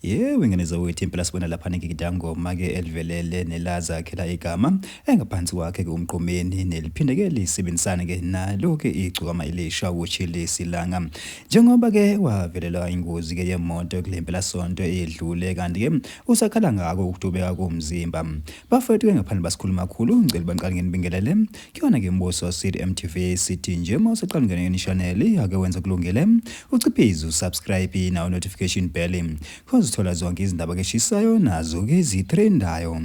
Yebo ngeneza wethu impela sibona lapha ngikidangoma ke elivelele nelaza khela igama engaphansi kwakhe ke umqomeni neliphinde ke lisebenzisane ke nalo ke igcukama elisha uChile Silanga njengoba ke wavelela ingozi ke yemoto kulempela sonto edlule kanti ke usakhala ngako ukudubeka komzimba bafethu ke ngaphandle basikhuluma kakhulu ngicela baniqale ngenibingelele kuyona ke imboso City MTV City nje mawuseqala ngene channel ake wenza kulungele uciphize usubscribe na notification bell thola zonke izindaba ke shisayo nazo ke zitrendayo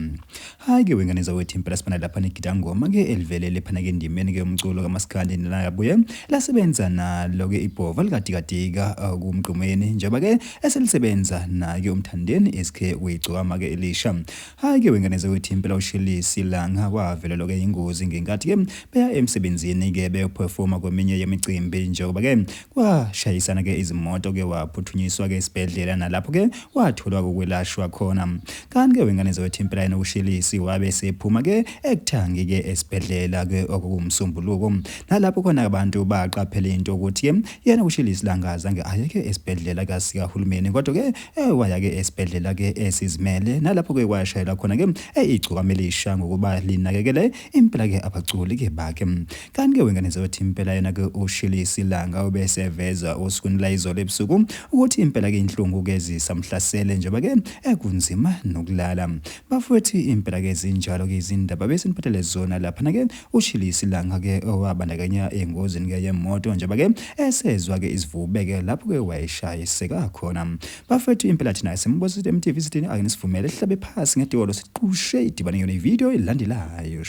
hayi ke wenganeza wethu impela sibana lapha negidangoma ke elivelele phana ke ndimeni ke umculo kaMaskandi nalabuye lasebenza nalo ke ibhova likadikadika kumqumeni njengoba ke eselisebenza na ke umthandeni SK uyigcwama ke elisha hayi ke wenganeza wethu impela uChile Silanga wavelelo ke ingozi ngenkathi ke beya emsebenzini ke beperforma kweminye yemicimbi njengoba ke kwashayisana ke izimoto ke waphuthunyiswa ke esibhedlela nalapho ke watholwa ukwelashwa khona kanti ke wenganeza wethu impela yena uChile wabe sephuma ke ekuthangi ke esibhedlela ke okumsombuluko nalapho khona abantu baqaphela into ukuthi yena uChile Silanga ke ayeke esibhedlela kasika hulumeni kodwa ke waya ke esibhedlela ke esizimele nalapho ke washayela khona ke igcukama elisha ngokuba linakekele impela ke abaculi ke bakhe kanti ke wenganeza wethu impela yena ke uChile Silanga obeseveza osukwini la izolo ebusuku ukuthi impela ke inhlungu ke zisamhlasele njengoba ke ekunzima nokulala bafowethu impela ke zinjalo ke izindaba bese niphathele zona lapha na ke uChile Silanga ke owabandakanya engozini ke yemoto njengoba ke esezwa ke isivube ke lapho ke wayeshayiseka khona bafowethu impela thina simbozo MTV sithini ake nisivumele sihlabe phasi ngedolo siqushe idibane yona ivideo elandelayo.